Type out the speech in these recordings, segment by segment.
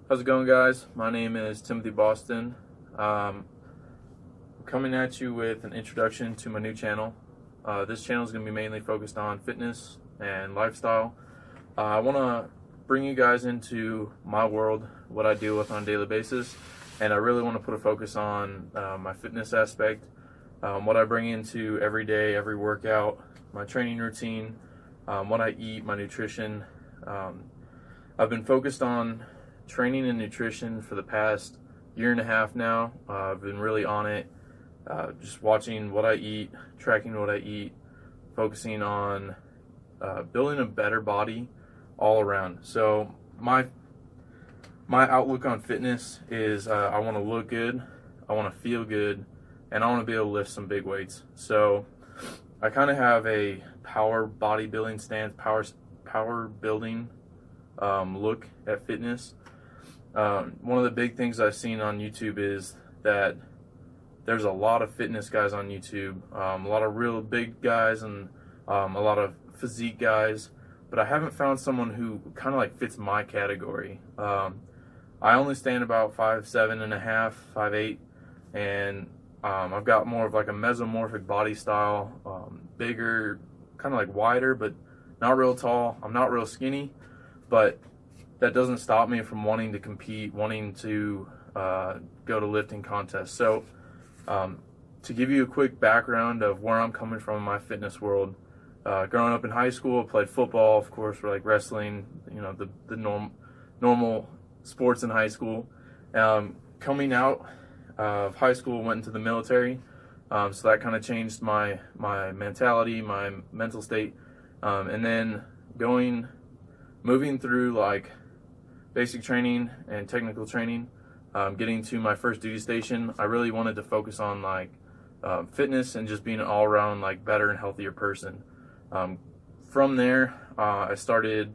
How's it going, guys? My name is Timothy Boston. I'm coming at you with an introduction to my new channel. This channel is going to be mainly focused on fitness and lifestyle. I want to bring you guys into my world, what I deal with on a daily basis, and I really want to put a focus on my fitness aspect, what I bring into every day, every workout, my training routine, what I eat, my nutrition. I've been focused on training and nutrition for the past year and a half now. I've been really on it, just watching what I eat, tracking what I eat, focusing on building a better body all around. So my outlook on fitness is I want to look good, I want to feel good, and I want to be able to lift some big weights. So I kind of have a power bodybuilding stance, power building look at fitness. One of the big things I've seen on YouTube is that there's a lot of fitness guys on YouTube, a lot of real big guys and a lot of physique guys, but I haven't found someone who kind of like fits my category. I only stand about 5'7.5", 5'8", and I've got more of like a mesomorphic body style, bigger, kind of like wider, but not real tall. I'm not real skinny, but that doesn't stop me from wanting to compete, wanting to go to lifting contests. So to give you a quick background of where I'm coming from in my fitness world, growing up in high school, I played football, of course, for like wrestling, you know, the normal sports in high school. Coming out of high school, went into the military, so that kind of changed my mentality, my mental state, and then moving through like basic training and technical training, getting to my first duty station, I really wanted to focus on like fitness and just being an all-around like better and healthier person. From there, I started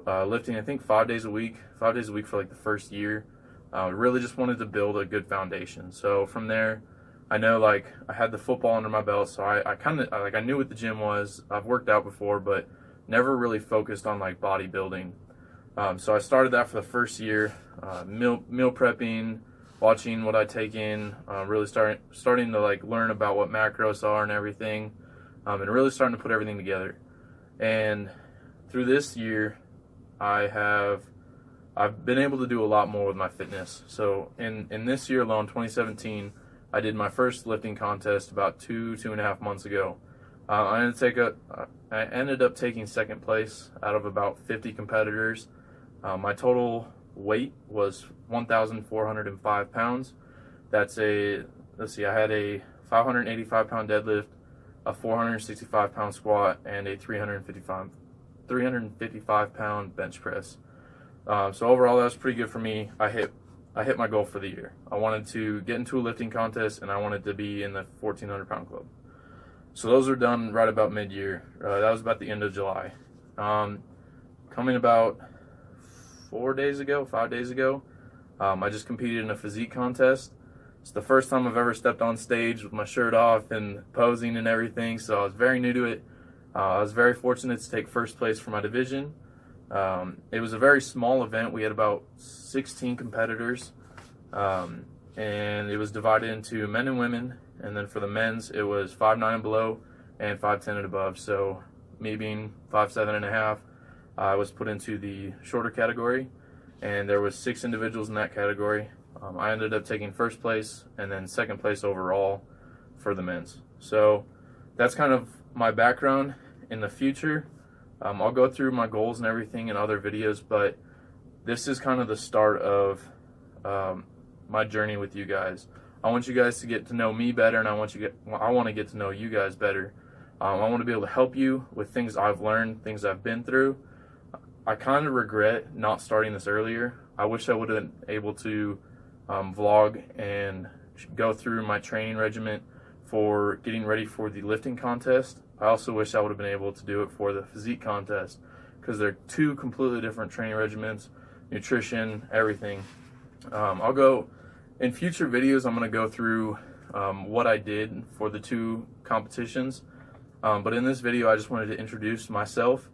lifting, I think 5 days a week for like the first year. Really just wanted to build a good foundation. So from there, I know like I had the football under my belt, so I kind of like I knew what the gym was. I've worked out before, but never really focused on like bodybuilding. So I started that for the first year, meal prepping, watching what I take in, really starting to like learn about what macros are and everything, and really starting to put everything together. And through this year, I've been able to do a lot more with my fitness. So in this year alone, 2017, I did my first lifting contest about two and a half months ago. I ended up taking second place out of about 50 competitors. My total weight was 1,405 pounds. That's I had a 585 pound deadlift, a 465 pound squat, and a 355 pound bench press. So overall, that was pretty good for me. I hit my goal for the year. I wanted to get into a lifting contest, and I wanted to be in the 1,400 pound club. So those are done right about mid-year. That was about the end of July. Coming about 5 days ago, I just competed in a physique contest. It's the first time I've ever stepped on stage with my shirt off and posing and everything, so I was very new to it. I was very fortunate to take first place for my division. It was a very small event. We had about 16 competitors, and it was divided into men and women. And then for the men's, it was 5'9" and below and 5'10" and above. So me being 5'7.5", I was put into the shorter category, and there was 6 individuals in that category. I ended up taking first place and then second place overall for the men's. So that's kind of my background. In the future, I'll go through my goals and everything in other videos, but this is kind of the start of my journey with you guys. I want you guys to get to know me better, and I want to get to know you guys better. I want to be able to help you with things I've learned, things I've been through. I kind of regret not starting this earlier. I wish I would have been able to vlog and go through my training regimen for getting ready for the lifting contest. I also wish I would have been able to do it for the physique contest, because they're two completely different training regimens, nutrition, everything. In future videos, I'm going to go through what I did for the two competitions. But in this video, I just wanted to introduce myself,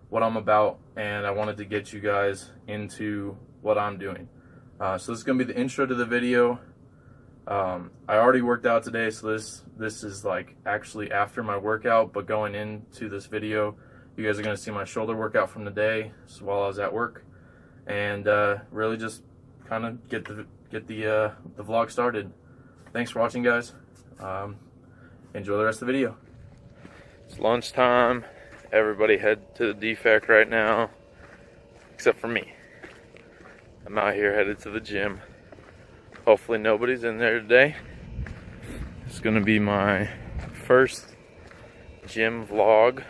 what I'm about, and I wanted to get you guys into what I'm doing. So this is going to be the intro to the video. I already worked out today, so this is like actually after my workout, but going into this video, you guys are going to see my shoulder workout from the day while I was at work, and really just kind of get the vlog started. Thanks for watching, guys. Enjoy the rest of the video. It's lunchtime. Everybody head to the defect right now, except for me. I'm out here headed to the gym. Hopefully nobody's in there today. It's gonna be my first gym vlog,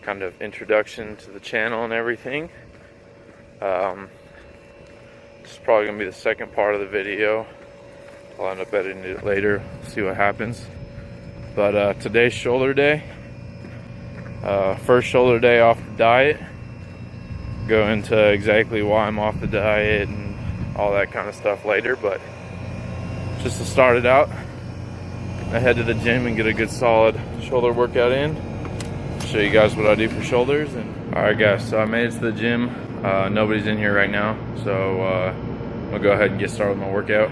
kind of introduction to the channel and everything. This is probably gonna be the second part of the video. I'll end up editing it later, see what happens. But today's shoulder day. First shoulder day off the diet. Go into exactly why I'm off the diet and all that kind of stuff later, but just to start it out, I head to the gym and get a good solid shoulder workout in. Show you guys what I do for shoulders. And all right, guys, so I made it to the gym. Nobody's in here right now, so I'll go ahead and get started with my workout.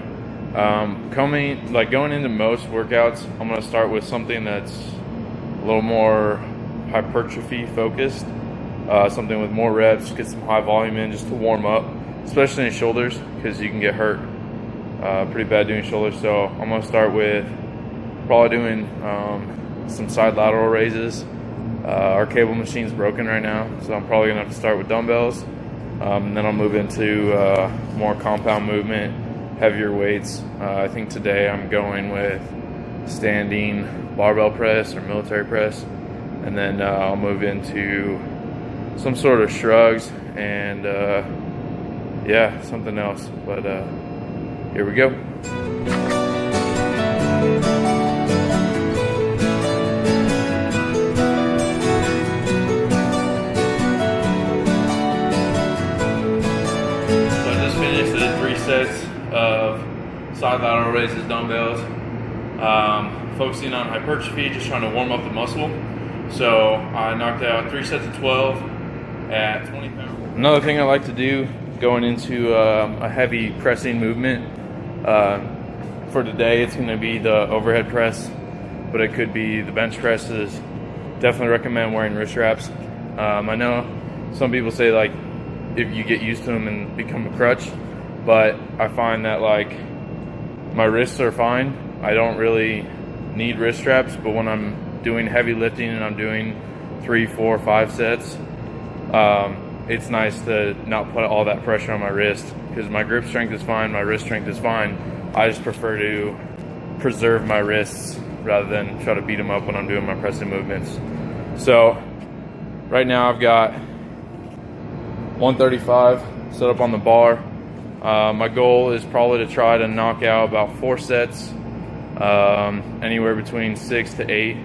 Going into most workouts, I'm going to start with something that's a little more hypertrophy focused, something with more reps, get some high volume in just to warm up, especially in shoulders, because you can get hurt pretty bad doing shoulders. So I'm going to start with probably doing some side lateral raises. Our cable machine's broken right now, so I'm probably going to have to start with dumbbells, and then I'll move into more compound movement, heavier weights. I think today I'm going with standing barbell press or military press, and then I'll move into some sort of shrugs and yeah, something else. But here we go. So I just finished the 3 sets of side lateral raises, dumbbells, focusing on hypertrophy, just trying to warm up the muscle. So I knocked out 3 sets of 12 at 20 pounds. Another thing I like to do going into a heavy pressing movement, for today it's going to be the overhead press, but it could be the bench presses. Definitely recommend wearing wrist wraps. I know some people say like if you get used to them and become a crutch, but I find that like my wrists are fine. I don't really need wrist straps, but when I'm doing heavy lifting and I'm doing 3, 4, 5 sets, it's nice to not put all that pressure on my wrist, because my grip strength is fine, my wrist strength is fine. I just prefer to preserve my wrists rather than try to beat them up when I'm doing my pressing movements. So right now I've got 135 set up on the bar. My goal is probably to try to knock out about 4 sets, anywhere between 6 to 8,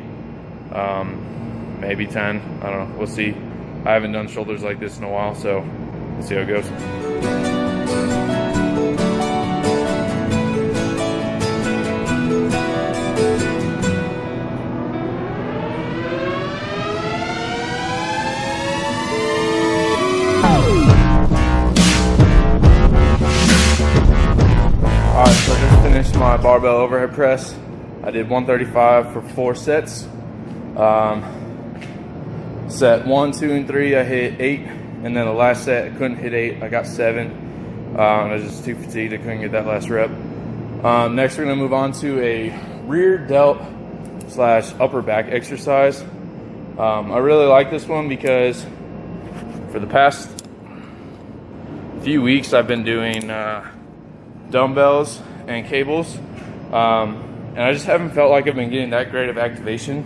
maybe 10. I don't know, we'll see. I haven't done shoulders like this in a while, so we'll see how it goes. Alright, so I just finished my barbell overhead press. I did 135 for 4 sets. Set 1, 2, and 3, I hit 8, and then the last set I couldn't hit 8. I got 7. I was just too fatigued. I couldn't get that last rep. Next, we're gonna move on to a rear delt / upper back exercise. I really like this one because for the past few weeks I've been doing dumbbells and cables, and I just haven't felt like I've been getting that great of activation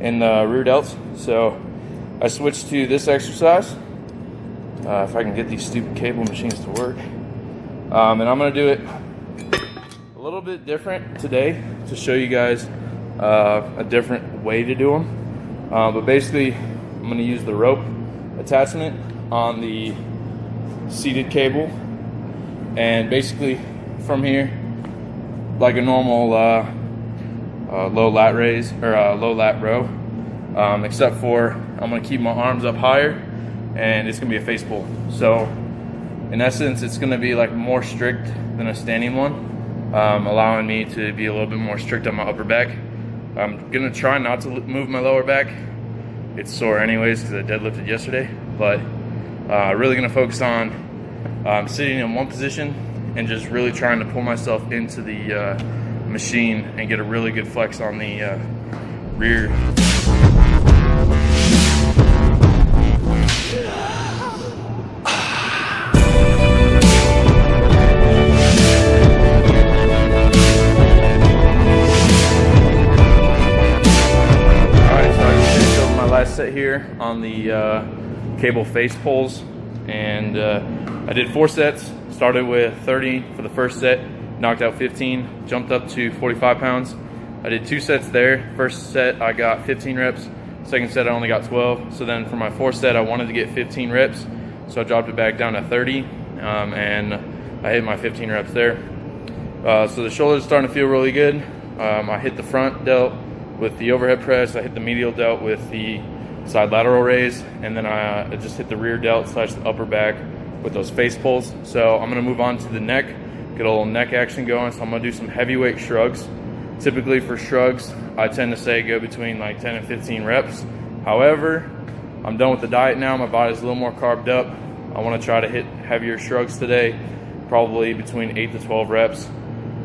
in the rear delts. So I switched to this exercise, if I can get these stupid cable machines to work. And I'm going to do it a little bit different today to show you guys a different way to do them. But basically, I'm going to use the rope attachment on the seated cable, and basically from here, like a normal low lat raise or low lat row, except for I'm going to keep my arms up higher, and it's going to be a face pull. So in essence, it's going to be like more strict than a standing one, allowing me to be a little bit more strict on my upper back. I'm going to try not to move my lower back. It's sore anyways because I deadlifted yesterday, but really going to focus on sitting in one position and just really trying to pull myself into the machine and get a really good flex on the rear. Set here on the cable face pulls, and I did 4 sets. Started with 30 for the first set, knocked out 15, jumped up to 45 pounds. I did 2 sets there. First set I got 15 reps, second set I only got 12. So then for my 4th set I wanted to get 15 reps, so I dropped it back down to 30, and I hit my 15 reps there. So the shoulders starting to feel really good. I hit the front delt with the overhead press, I hit the medial delt with the side lateral raise, and then I just hit the rear delt / the upper back with those face pulls. So I'm gonna move on to the neck, get a little neck action going. So I'm gonna do some heavyweight shrugs. Typically for shrugs, I tend to say go between like 10 and 15 reps. However, I'm done with the diet now, my body's a little more carved up. I wanna try to hit heavier shrugs today, probably between 8 to 12 reps,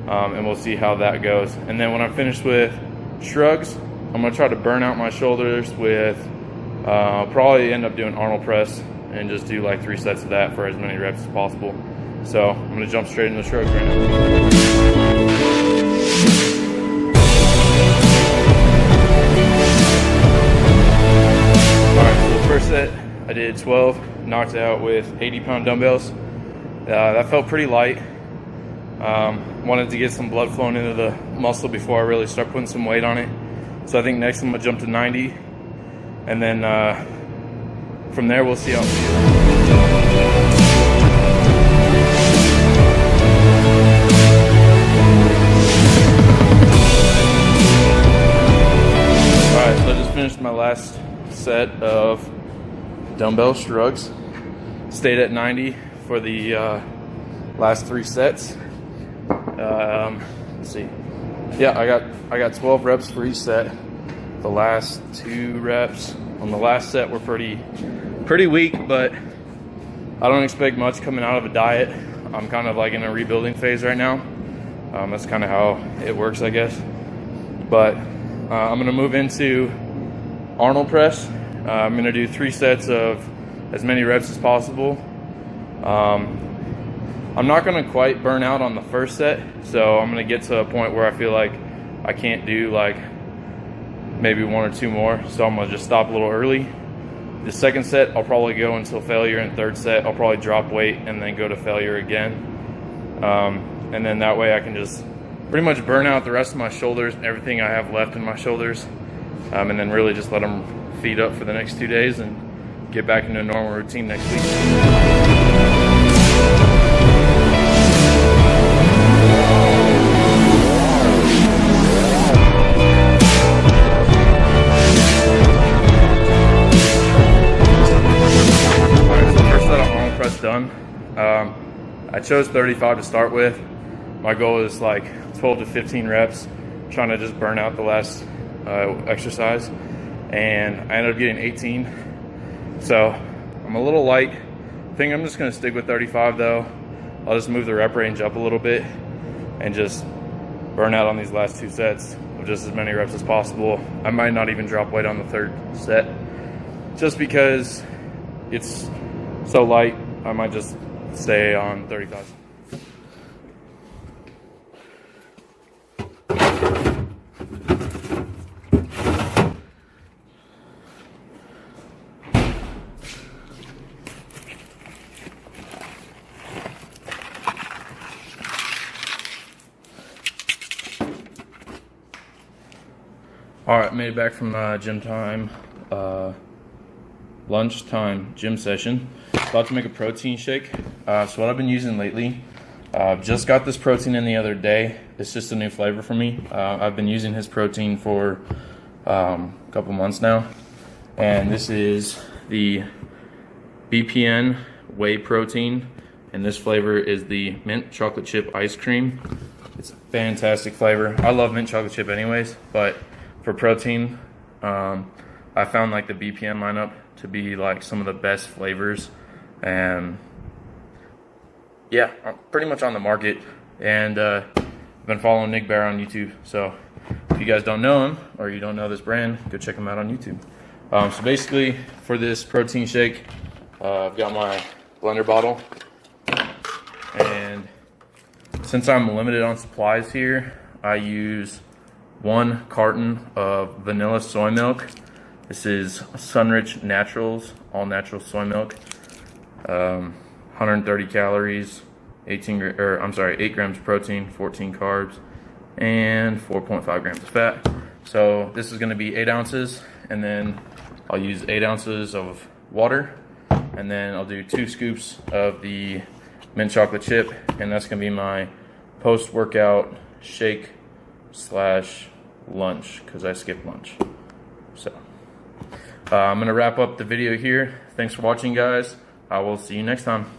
and we'll see how that goes. And then when I'm finished with shrugs, I'm gonna try to burn out my shoulders with I'll probably end up doing Arnold press and just do like 3 sets of that for as many reps as possible. So I'm gonna jump straight into the shrugs right now. Alright, so the first set I did 12, knocked out with 80-pound dumbbells. That felt pretty light. Wanted to get some blood flowing into the muscle before I really start putting some weight on it. So I think next I'm gonna jump to 90, and then from there we'll see how it feels. Alright, so I just finished my last set of dumbbell shrugs. Stayed at 90 for the last 3 sets. Let's see. Yeah, I got 12 reps for each set. The last 2 reps on the last set were pretty weak, but I don't expect much coming out of a diet. I'm kind of like in a rebuilding phase right now. That's kind of how it works, I guess. But I'm gonna move into Arnold press. I'm gonna do 3 sets of as many reps as possible. I'm not gonna quite burn out on the first set, so I'm gonna get to a point where I feel like I can't do like maybe 1 or 2 more, so I'm gonna just stop a little early. The second set I'll probably go until failure, and third set I'll probably drop weight and then go to failure again. And then that way I can just pretty much burn out the rest of my shoulders, everything I have left in my shoulders, and then really just let them feed up for the next 2 days and get back into a normal routine next week. Done. I chose 35 to start with. My goal is like 12 to 15 reps, trying to just burn out the last exercise, and I ended up getting 18. So I'm a little light. I think I'm just going to stick with 35 though. I'll just move the rep range up a little bit and just burn out on these last 2 sets with just as many reps as possible. I might not even drop weight on the 3rd set just because it's so light. I might just stay on 35. All right, made it back from gym time, lunchtime gym session. About to make a protein shake. So what I've been using lately, just got this protein in the other day. It's just a new flavor for me. I've been using his protein for a couple months now, and this is the BPN whey protein, and this flavor is the mint chocolate chip ice cream. It's a fantastic flavor. I love mint chocolate chip anyways, but for protein, I found like the BPM lineup to be like some of the best flavors, and yeah, I'm pretty much on the market. And I've been following Nick Bear on YouTube, so if you guys don't know him or you don't know this brand, go check him out on YouTube. So basically, for this protein shake, I've got my blender bottle, and since I'm limited on supplies here, I use 1 carton of vanilla soy milk. This is Sunrich Naturals, all natural soy milk. 130 calories, 8 grams of protein, 14 carbs, and 4.5 grams of fat. So this is going to be 8 ounces, and then I'll use 8 ounces of water, and then I'll do 2 scoops of the mint chocolate chip, and that's going to be my post-workout shake slash lunch, because I skipped lunch. So I'm going to wrap up the video here. Thanks for watching, guys. I will see you next time.